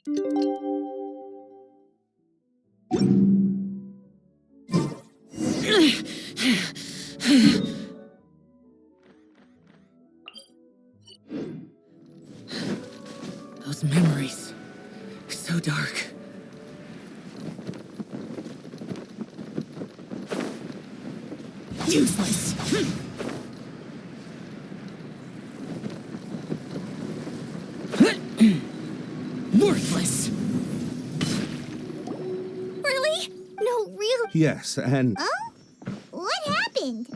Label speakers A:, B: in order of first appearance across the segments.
A: Those memories. So dark. Useless. Worthless.
B: Really? No, real.
C: Yes, and
B: Oh? What happened?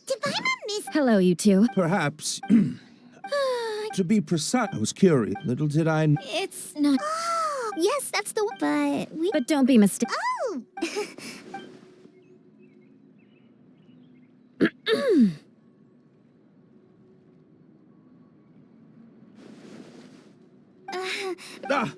B: Did Paimon miss?
D: Hello, you two.
C: perhaps, to be precise, I was curious. Little did I
D: It's not.
B: Oh, yes, that's the one. But we.
D: But don't be mistaken.
B: Oh!
C: Ah,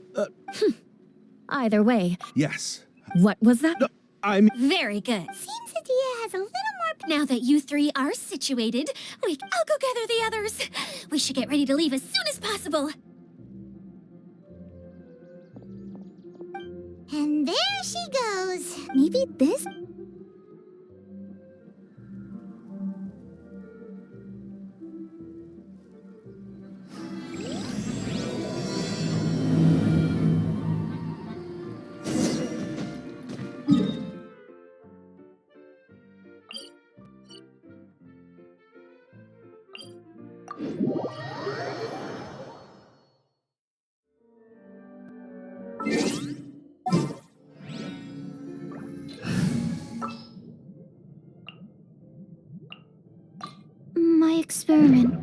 D: Either way,
C: yes.
D: what was that?
C: No, I mean,
D: Very good.
B: Seems Adia has a little more.
D: Now that you three are situated, I'll go gather the others. We should get ready to leave as soon as possible.
B: And there she goes. Maybe this? My experiment.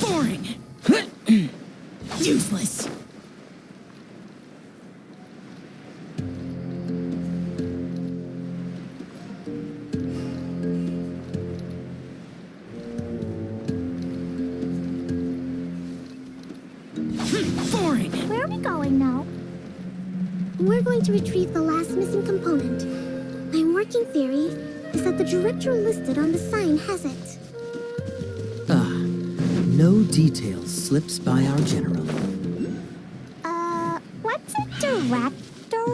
A: Boring. Useless. Boring.
B: Where are we going now? We're going to retrieve the last missing component. My working theory is that the director listed on the sign has it.
A: No details slips by our general.
B: What's a director?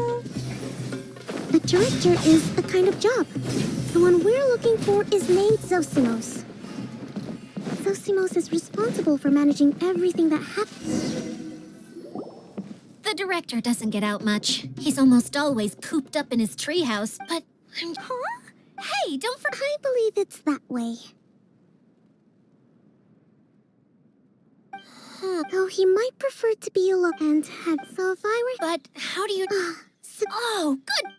B: A director is a kind of job. The one we're looking for is named Zosimos. Zosimos is responsible for managing everything that happens.
D: The director doesn't get out much. He's almost always cooped up in his treehouse, but...
B: Huh?
D: Hey, don't forget...
B: I believe it's that way. Though he might prefer to be alone and have. So if I were.
D: But how do you...
B: So
D: Oh, good.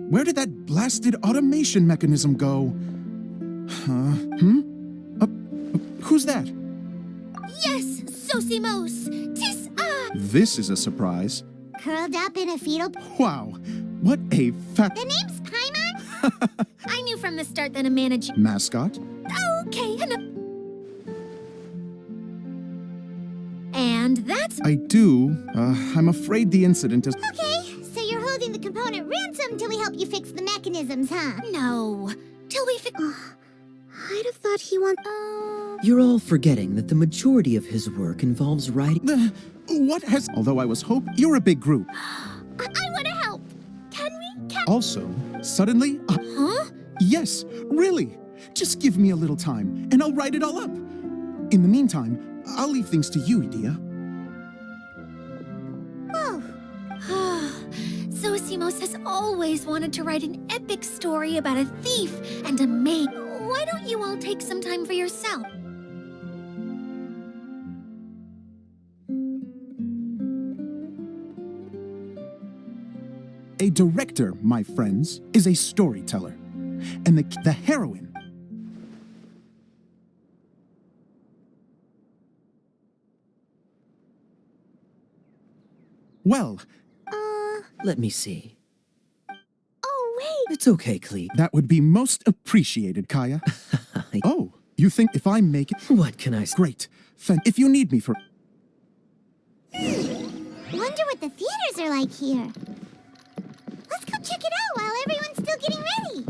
E: Where did that blasted automation mechanism go? Who's that?
D: Yes, Zosimos. Tis
E: This is a surprise.
B: curled up in a fetal.
E: Wow, what a fat
B: The name's Paimon?
D: I knew from the start that a manager...
E: mascot.
D: Okay, and that's...
E: I do. I'm afraid the incident is...
B: Okay, so you're holding the component ransom till we help you fix the mechanisms, huh?
D: No. Till we fix...
B: I'd have thought he wants...
A: You're all forgetting that the majority of his work involves writing.
E: What has... Although I was hope you're a big group.
B: I want to help. Can we?
E: Also, suddenly...
D: Huh?
E: Yes, really. Just give me a little time, and I'll write it all up. In the meantime, I'll leave things to you, Idia.
D: Zosimos has always wanted to write an epic story about a thief and a maid. Why don't you all take some time for yourself?
E: A director, my friends, is a storyteller. And the heroine... Well,
A: Let me see.
B: Oh, wait.
A: It's okay, Cleet.
E: that would be most appreciated, Kaya. Oh, you think if I make it...
A: What can I say?
E: Great. If you need me for...
B: Wonder what the theaters are like here. Let's go check it out while everyone's still getting ready.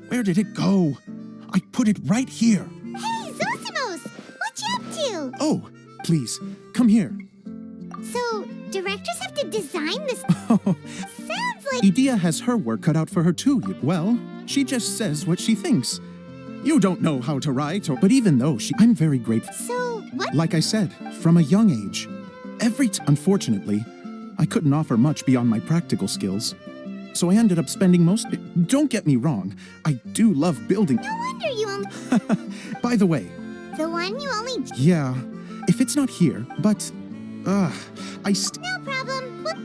E: Where did it go? I put it right here.
B: Hey, Zosimos! What you up to?
E: Oh, please, come here.
B: So, directors have to design this... Sounds like...
E: Idia has her work cut out for her too. Well, she just says what she thinks. You don't know how to write, but even though I'm very grateful.
B: So, what?
E: Like I said, from a young age. Unfortunately, I couldn't offer much beyond my practical skills. So I ended up spending most... Don't get me wrong, I do love building...
B: No wonder you only...
E: By the way...
B: The one you only...
E: Yeah, if it's not here, but... I
B: No problem. Whoop.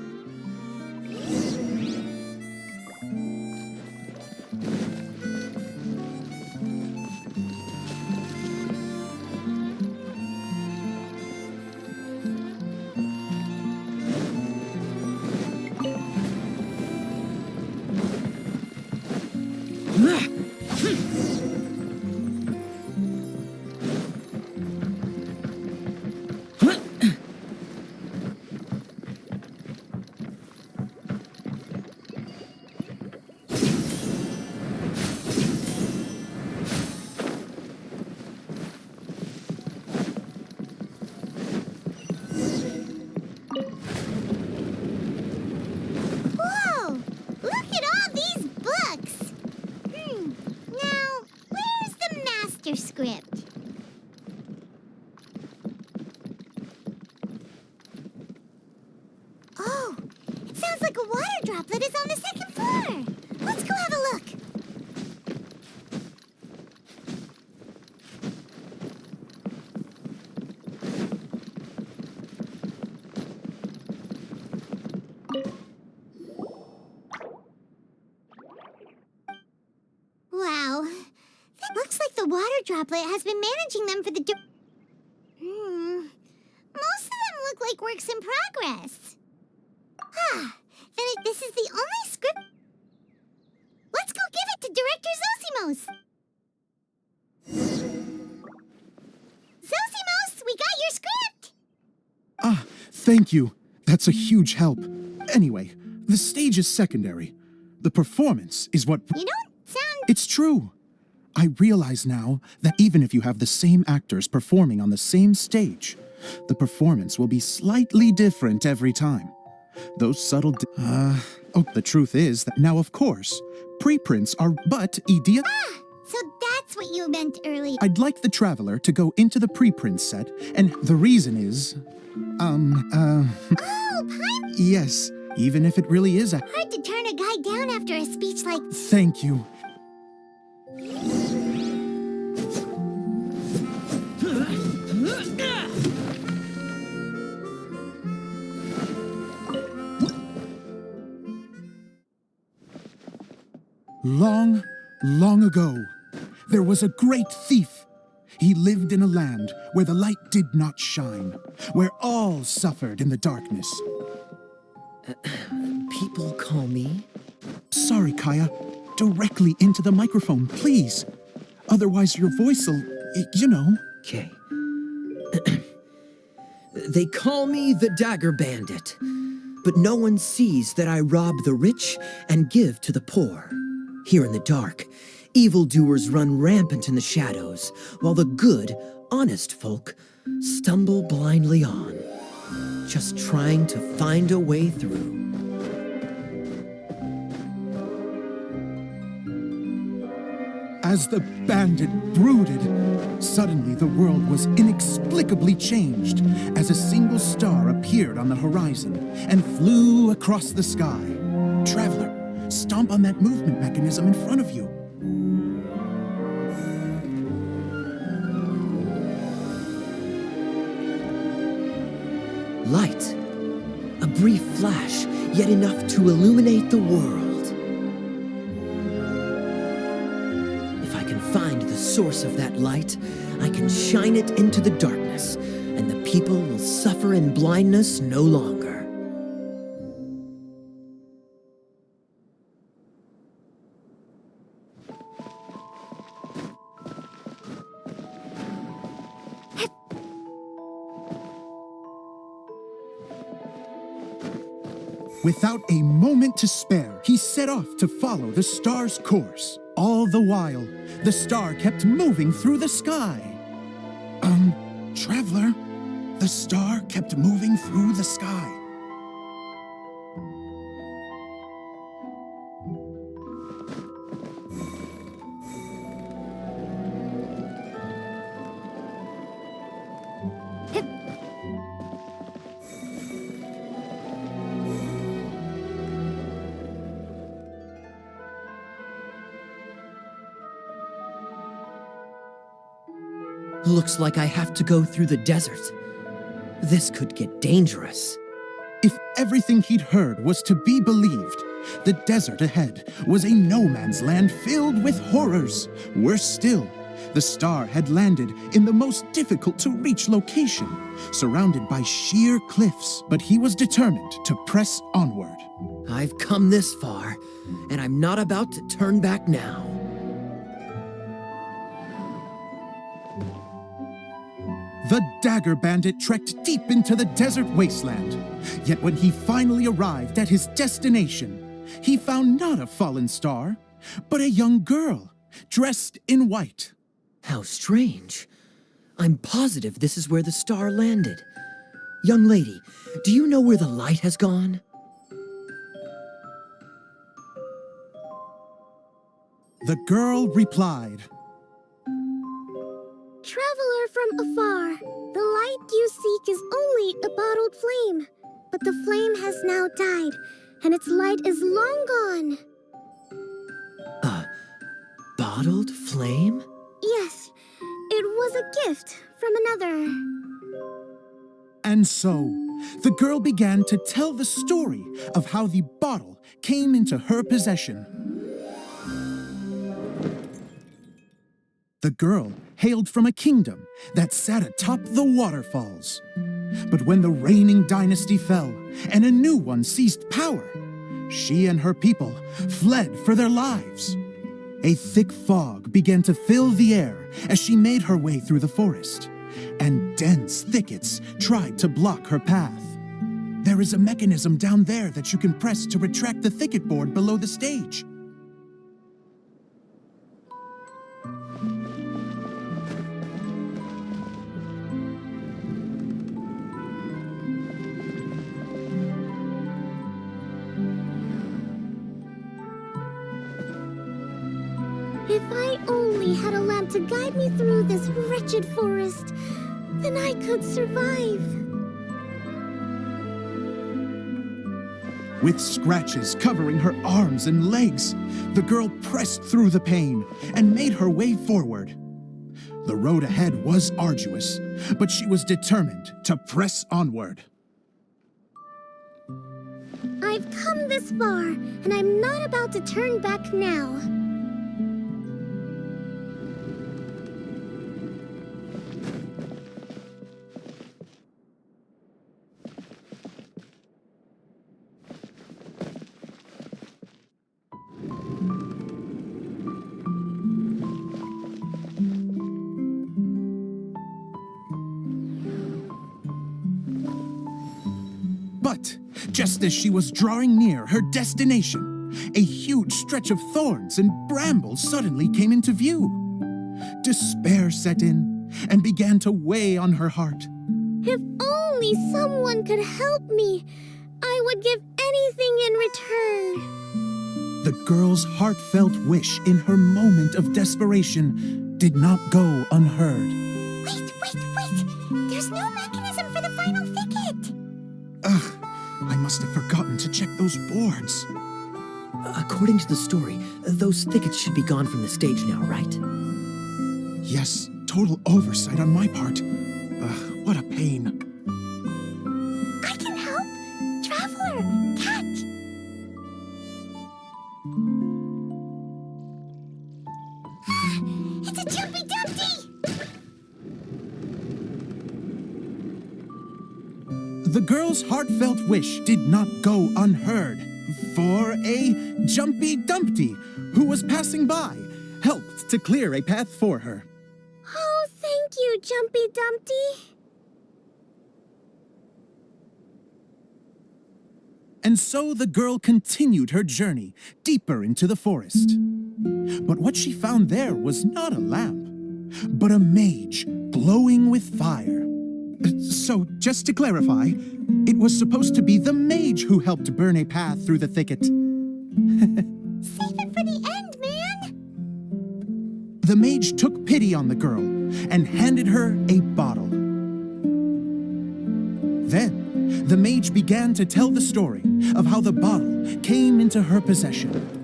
B: Whoa! Look at all these books! Now, where's the master script? Oh, it sounds like a water droplet is on the second floor. Let's go have a look. Wow. That looks like the water droplet has been managing them for the... Most of them look like works in progress. This is the only script... Let's go give it to Director Zosimos. Zosimos, we got your script!
E: Ah, thank you. That's a huge help. Anyway, the stage is secondary. The performance is what...
B: You don't sound...
E: It's true. I realize now that even if you have the same actors performing on the same stage, the performance will be slightly different every time. Those subtle... the truth is that now, of course, preprints are but idiot...
B: So that's what you meant earlier.
E: I'd like the Traveler to go into the preprint set, and the reason is...
B: Oh, Paimon!
E: Yes, even if it really is a...
B: Hard to turn a guy down after a speech like...
E: Thank you. Long, long ago, there was a great thief. He lived in a land where the light did not shine, where all suffered in the darkness.
A: People call me...
E: Sorry, Kaya. Directly into the microphone, please. Otherwise your voice'll, you know.
A: Okay. They call me the Dagger Bandit, but no one sees that I rob the rich and give to the poor. Here in the dark, evildoers run rampant in the shadows, while the good, honest folk stumble blindly on, just trying to find a way through.
E: As the bandit brooded, suddenly the world was inexplicably changed as a single star appeared on the horizon and flew across the sky. Traveler, stomp on that movement mechanism in front of you.
A: Light. A brief flash, yet enough to illuminate the world. If I can find the source of that light, I can shine it into the darkness, and the people will suffer in blindness no longer.
E: Without a moment to spare, he set off to follow the star's course. All the while, the star kept moving through the sky. Traveler, the star kept moving through the sky.
A: Looks like I have to go through the desert. This could get dangerous.
E: If everything he'd heard was to be believed, the desert ahead was a no-man's land filled with horrors. Worse still, the star had landed in the most difficult-to-reach location, surrounded by sheer cliffs. But he was determined to press onward.
A: I've come this far, and I'm not about to turn back now.
E: The Dagger Bandit trekked deep into the desert wasteland. Yet when he finally arrived at his destination, he found not a fallen star, but a young girl, dressed in white.
A: How strange. I'm positive this is where the star landed. Young lady, do you know where the light has gone?
E: The girl replied,
B: Traveler from afar, the light you seek is only a bottled flame. But the flame has now died, and its light is long gone.
A: A bottled flame?
B: Yes, it was a gift from another.
E: And so, the girl began to tell the story of how the bottle came into her possession. The girl hailed from a kingdom that sat atop the waterfalls. But when the reigning dynasty fell and a new one seized power, she and her people fled for their lives. A thick fog began to fill the air as she made her way through the forest, and dense thickets tried to block her path. There is a mechanism down there that you can press to retract the thicket board below the stage.
B: If I only had a lamp to guide me through this wretched forest, then I could survive.
E: With scratches covering her arms and legs, the girl pressed through the pain and made her way forward. The road ahead was arduous, but she was determined to press onward.
B: I've come this far, and I'm not about to turn back now.
E: But just as she was drawing near her destination, a huge stretch of thorns and brambles suddenly came into view. Despair set in and began to weigh on her heart.
B: If only someone could help me, I would give anything in return.
E: The girl's heartfelt wish in her moment of desperation did not go unheard.
B: Wait! There's no mechanism for the final thicket!
E: Ugh, I must have forgotten to check those boards.
A: According to the story, those thickets should be gone from the stage now, right?
E: Yes, total oversight on my part. Ugh, what a pain.
B: I can help! Traveler, catch! It's a Jumpy Dumpty!
E: The girl's heartfelt wish did not go unheard, for a Jumpy Dumpty, who was passing by, helped to clear a path for her.
B: Oh, thank you, Jumpy Dumpty.
E: And so the girl continued her journey deeper into the forest. But what she found there was not a lamp, but a mage glowing with fire. So, just to clarify, it was supposed to be the mage who helped burn a path through the thicket.
B: Save it for the end, man!
E: The mage took pity on the girl and handed her a bottle. Then, the mage began to tell the story of how the bottle came into her possession.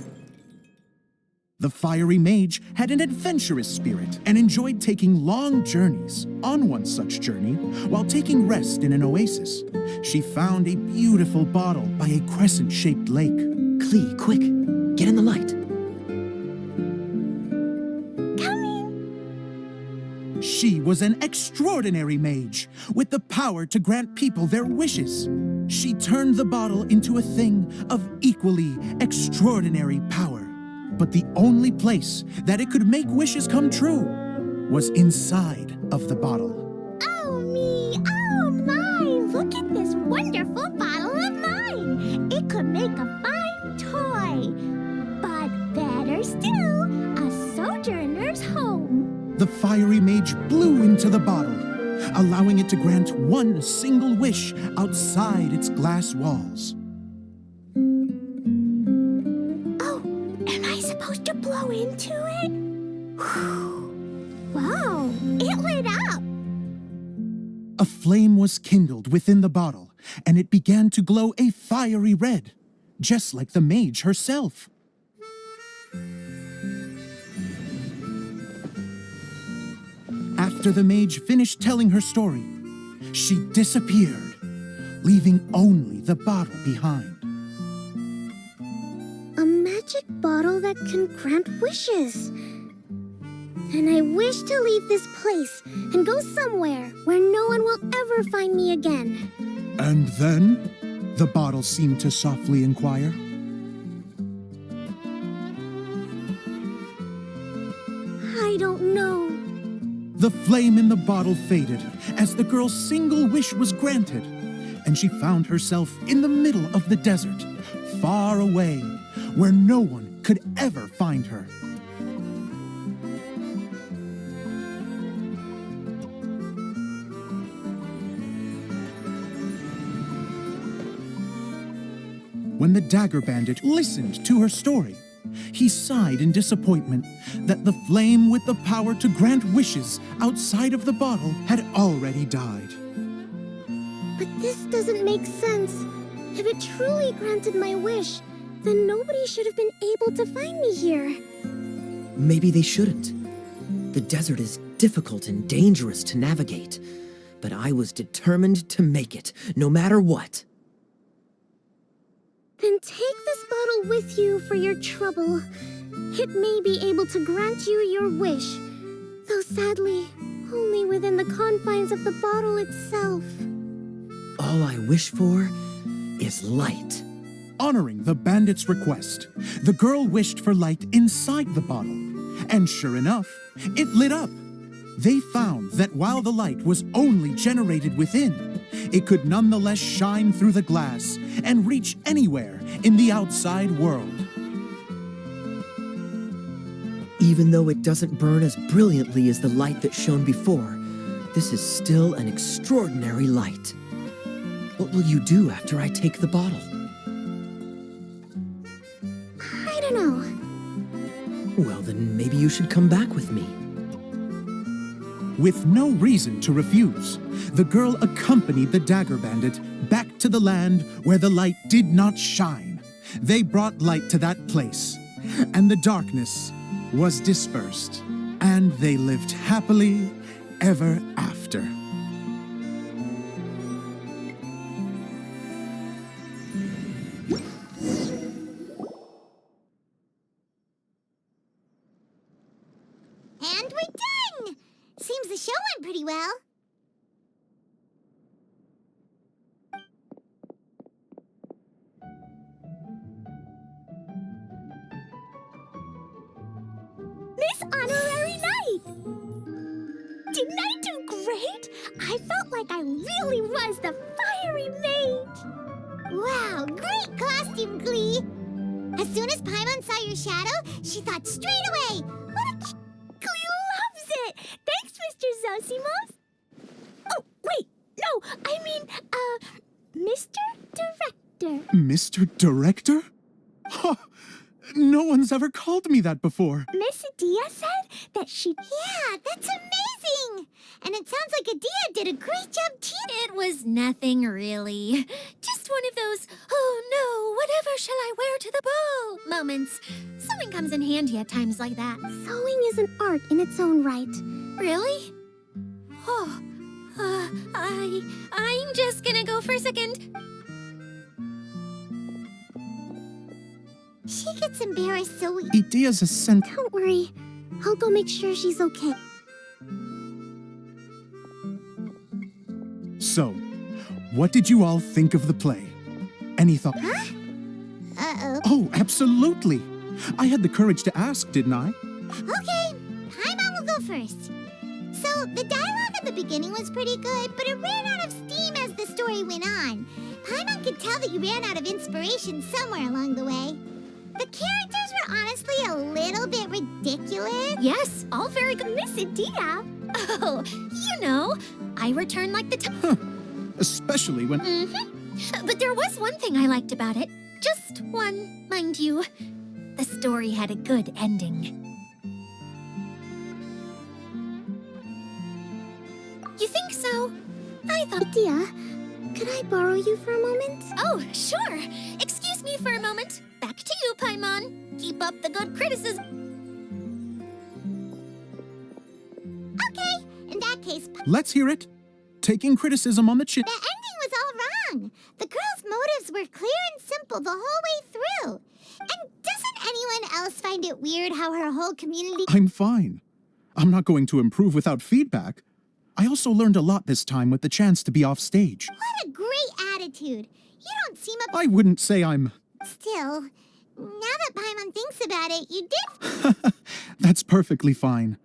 E: The fiery mage had an adventurous spirit and enjoyed taking long journeys. On one such journey, while taking rest in an oasis, she found a beautiful bottle by a crescent-shaped lake.
A: Klee, quick, get in the light.
B: Coming!
E: She was an extraordinary mage with the power to grant people their wishes. She turned the bottle into a thing of equally extraordinary power. But the only place that it could make wishes come true was inside of the bottle.
B: Oh me, oh my! Look at this wonderful bottle of mine! It could make a fine toy. But better still, a sojourner's home.
E: The fiery mage blew into the bottle, allowing it to grant one single wish outside its glass walls.
B: To blow into it? Whew. Wow, it lit up!
E: A flame was kindled within the bottle, and it began to glow a fiery red, just like the mage herself. After the mage finished telling her story, she disappeared, leaving only the bottle behind.
B: A magic bottle that can grant wishes. And I wish to leave this place and go somewhere where no one will ever find me again.
E: And then? The bottle seemed to softly inquire.
B: I don't know.
E: The flame in the bottle faded as the girl's single wish was granted, and she found herself in the middle of the desert, far away, where no one could ever find her. When the Dagger Bandit listened to her story, He sighed in disappointment that the flame with the power to grant wishes outside of the bottle had already died.
B: But this doesn't make sense. If it truly granted my wish, then nobody should have been able to find me here.
A: Maybe they shouldn't. The desert is difficult and dangerous to navigate, but I was determined to make it, no matter what.
B: Then take this bottle with you for your trouble. It may be able to grant you your wish, though sadly, only within the confines of the bottle itself.
A: All I wish for is light.
E: Honoring the bandit's request, the girl wished for light inside the bottle, and sure enough, it lit up. They found that while the light was only generated within, it could nonetheless shine through the glass and reach anywhere in the outside world.
A: Even though it doesn't burn as brilliantly as the light that shone before, this is still an extraordinary light. What will you do after I take the bottle?
B: I don't know.
A: Well, then maybe you should come back with me.
E: With no reason to refuse, the girl accompanied the dagger bandit back to the land where the light did not shine. They brought light to that place, and the darkness was dispersed, and they lived happily ever after.
B: And we're done! Seems the show went pretty well. Miss Honorary Knight! Didn't I do great? I felt like I really was the fiery mage. Wow, great costume, Glee! As soon as Paimon saw your shadow, she thought straight away, what a Glee loves it! Thanks, Mr. Zosimos! Oh, wait, no, I mean, Mr. Director.
E: Mr. Director? Huh, no one's ever called me that before.
B: Miss Adia said that she... Yeah, that's amazing! And it sounds like Adia did a great job too.
D: It was nothing really. Just one of those, oh no, whatever shall I wear to the ball moments. Sewing comes in handy at times like that.
B: Sewing is an art in its own right.
D: Really? Oh, I'm just gonna go for a second.
B: She gets embarrassed so...
E: Idea's a scent.
B: Don't worry. I'll go make sure she's okay.
E: So, what did you all think of the play? Any thought?
B: Huh? Uh-oh.
E: Oh, absolutely. I had the courage to ask, didn't I?
B: Okay, Paimon will go first. So, the dialogue at the beginning was pretty good, but it ran out of steam as the story went on. Paimon could tell that you ran out of inspiration somewhere along the way. The characters were honestly a little bit ridiculous.
D: Yes, all very good.
B: Miss Adia.
D: Oh, you know, I return like the
E: Especially when...
D: But there was one thing I liked about it. Just one, mind you. The story had a good ending. You think so? I thought...
B: Adia, could I borrow you for a moment?
D: Oh, sure. Excuse me for a moment. Back to you, Paimon. Keep up the good criticism.
B: Okay, in that case...
E: Let's hear it. Taking criticism on the chin.
B: The ending was all wrong. The girl's motives were clear and simple the whole way through. And doesn't anyone else find it weird how her whole community...
E: I'm fine. I'm not going to improve without feedback. I also learned a lot this time with the chance to be off stage.
B: What a great attitude. You don't seem a...
E: I wouldn't say I'm...
B: Still, now that Paimon thinks about it, you did...
E: That's perfectly fine.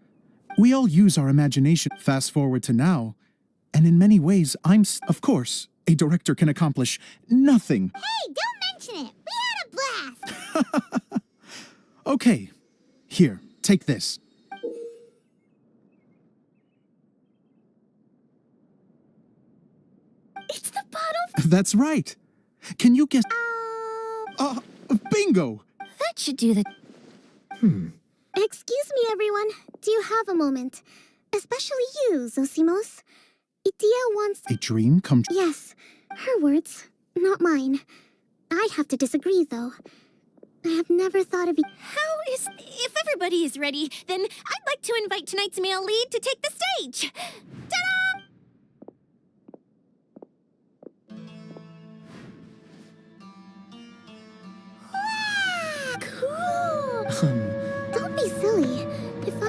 E: We all use our imagination. Fast forward to now, and in many ways, of course, a director can accomplish nothing.
B: Hey, don't mention it. We had a blast.
E: Okay, here, take this.
B: It's the bottle...
E: That's right. Can you guess? Bingo!
D: That should do the...
B: Excuse me, everyone. Do you have a moment? Especially you, Zosimos. Itia wants...
E: A dream come true.
B: Yes, her words, not mine. I have to disagree, though. I have never thought of...
D: If everybody is ready, then I'd like to invite tonight's male lead to take the stage. Ta-da!
B: Cool! Don't be silly. If I...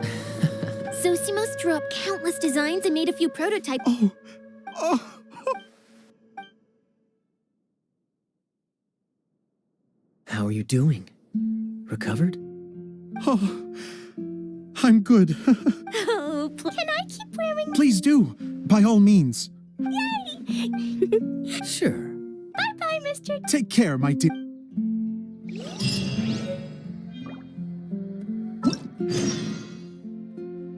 D: Zosimos drew up countless designs and made a few prototypes.
A: How are you doing? Recovered?
E: Oh, I'm good.
D: Oh,
B: Can I keep wearing...
E: Please do, by all means.
A: Sure.
B: Bye-bye, Mr.
E: Take care, my dear.